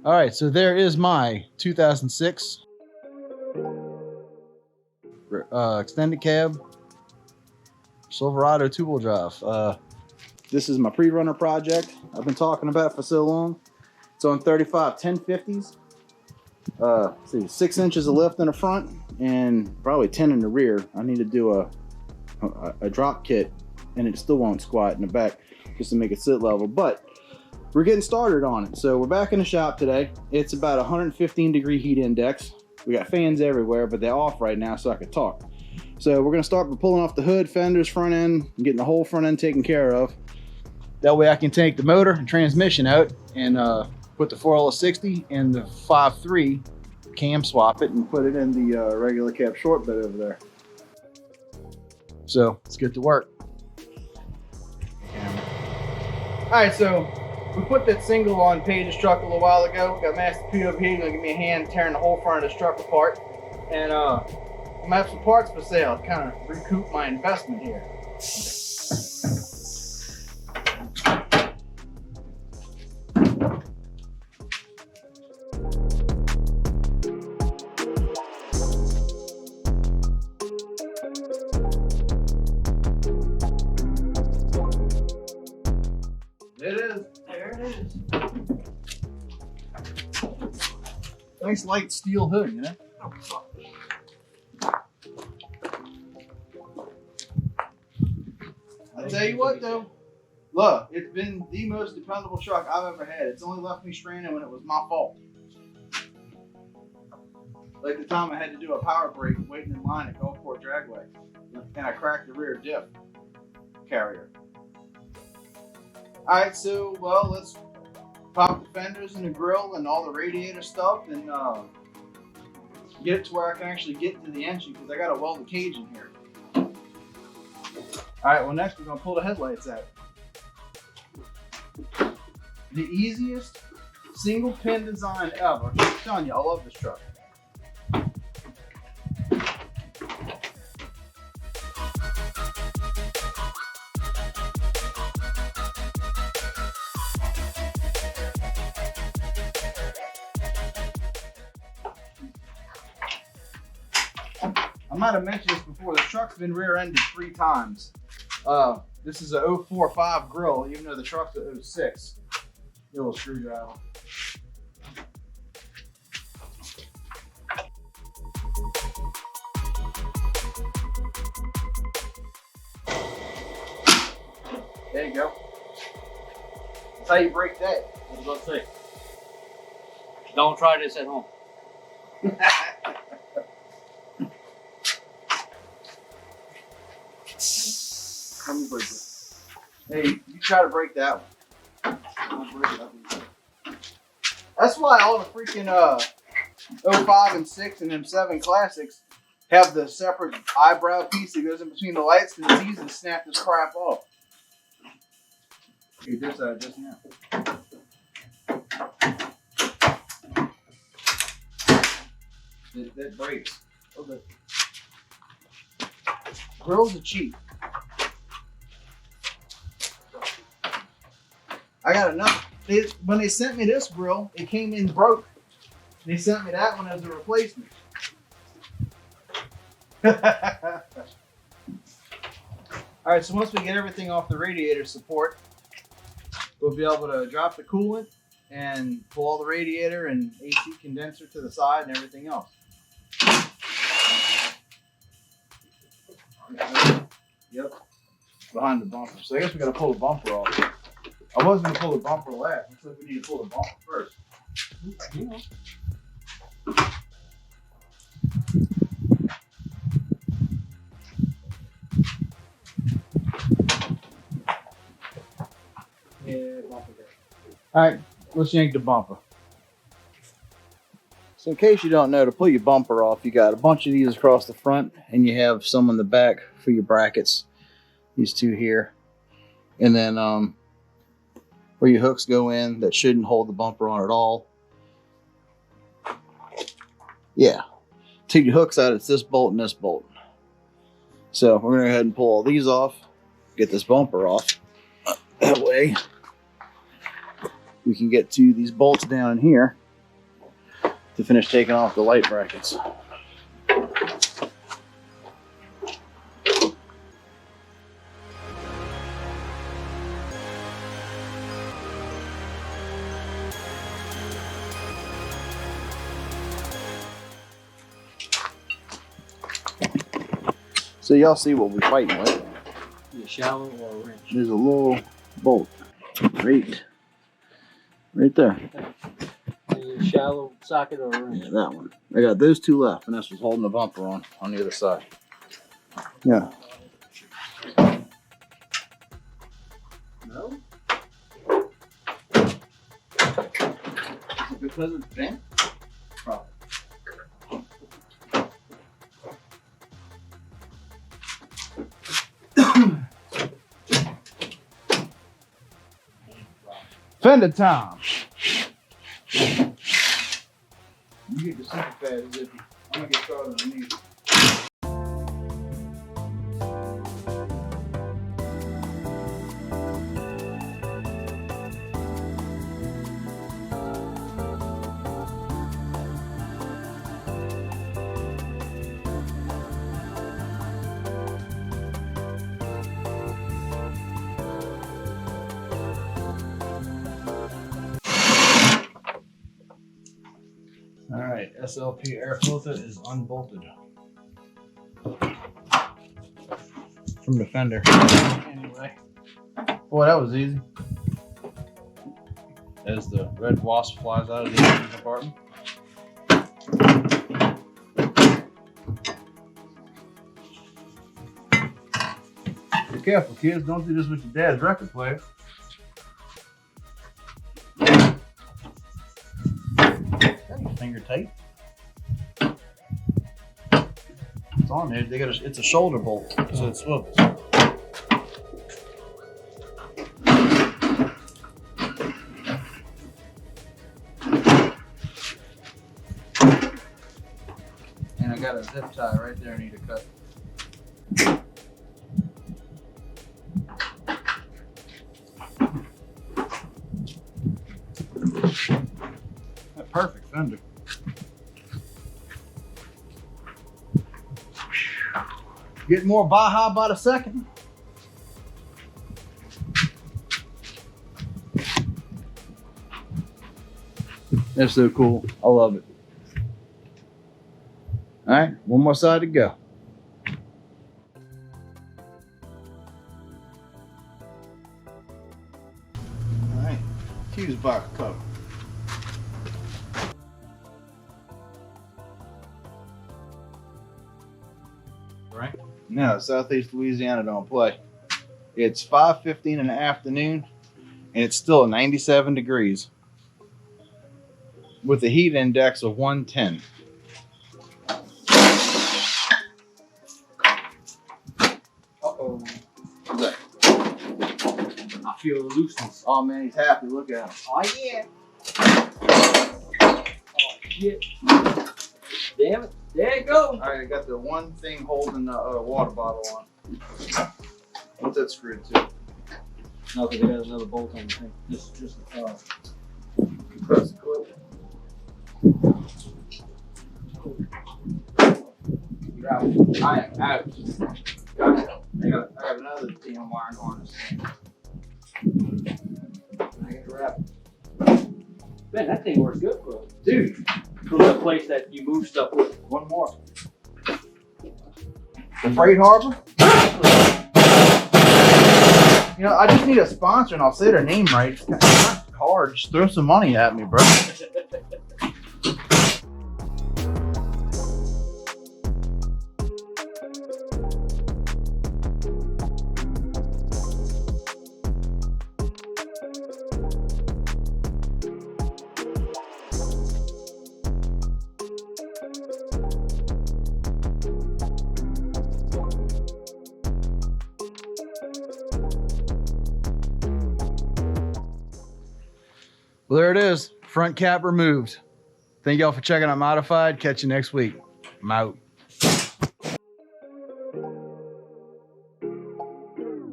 All right, so there is my 2006 extended cab Silverado two-wheel drive. This is my PreRunner project I've been talking about for so long. It's on 35 1050s. See, 6 inches of lift in the front and probably 10 in the rear. I need to do a drop kit, and it still won't squat in the back just to make it sit level, but we're getting started on it. So we're back in the shop today. It's about 115 degree heat index. We got fans everywhere, but they're off right now so I could talk. So we're gonna start by pulling off the hood, fenders, front end, and getting the whole front end taken care of. That way I can take the motor and transmission out and put the 4L60 and the 5.3 cam swap it and put it in the regular cab short bed over there. So let's get to work. All right, so we put that single on Paige's truck a little while ago. Got Masta P over here, gonna give me a hand tearing the whole front of this truck apart. And I'm gonna have some parts for sale to kind of recoup my investment here. It is. There it is. Nice light steel hood, you know? I'll tell you what though, look, it's been the most dependable truck I've ever had. It's only left me stranded when it was my fault. Like the time I had to do a power brake waiting in line at Gulfport Dragway, and I cracked the rear diff carrier. All right, so, well, let's pop the fenders and the grill and all the radiator stuff and get it to where I can actually get to the engine, because I got to weld the cage in here. All right, well, next we're going to pull the headlights out. The easiest single pin design ever. I'm telling you, I love this truck. I might have mentioned this before, the truck's been rear-ended 3 times. This is a 045 grill, even though the truck's a 06. Little screwdriver. There you go. That's how you break that. I was about to say, don't try this at home. Let me break it. Hey, you try to break that one. That's why all the freaking 05 and 6 and them 7 classics have the separate eyebrow piece that goes in between the lights, because it's easy to snap this crap off. You did that just now. That breaks. Okay. Grills are cheap. I got enough. When they sent me this grill, it came in broke. They sent me that one as a replacement. All right, so once we get everything off the radiator support, we'll be able to drop the coolant and pull all the radiator and AC condenser to the side and everything else. Yep, behind the bumper. So I guess we got to pull the bumper off. I was going to pull the bumper last. Looks like we need to pull the bumper first. Yeah, bumper there. All right, let's yank the bumper. So in case you don't know, to pull your bumper off, you got a bunch of these across the front, and you have some in the back for your brackets. These 2 here. And then where your hooks go in that shouldn't hold the bumper on at all. Yeah. Take your hooks out, it's this bolt and this bolt. So we're gonna go ahead and pull all these off, get this bumper off. That way we can get to these bolts down in here to finish taking off the light brackets. So y'all see what we're fighting with. Is it shallow or a wrench? There's a little bolt right there. Is it a shallow socket or a wrench? Yeah, that one. I got those two left, and that's what's holding the bumper on the other side. Yeah. No? Because it's bent? Probably. Fender time. You get the super fast, Zippy. I'm gonna get started on these. All right, SLP air filter is unbolted from the fender. Anyway, boy, that was easy. As the red wasp flies out of the engine compartment. Be careful, kids. Don't do this with your dad's record player. Finger tight. It's on there. It's a shoulder bolt, so it swivels. And I got a zip tie right there I need to cut. That perfect fender. Getting more Baja by the second. That's so cool. I love it. All right, one more side to go. All right, fuse box cover. Right? No, Southeast Louisiana don't play. It's 5:15 in the afternoon, and it's still 97 degrees with a heat index of 110. Uh-oh. What's that? I feel the looseness. Oh man, he's happy. Look at him. Oh yeah. Oh shit. Damn it. There you go. All right, I got the one thing holding the water bottle on. What's that screwed to? No, because I got another bolt on the thing. Just Press the clip. You're out. I am out. Gotcha. I got another damn wire on this thing. I got to wrap it. Man, that thing works good for us. Dude, for the place that you move stuff with. One more. The Freight Harbor? You know, I just need a sponsor and I'll say their name right. It's not hard. Just throw some money at me, bro. Well, there it is. Front cap removed. Thank y'all for checking out Modified. Catch you next week. I'm out.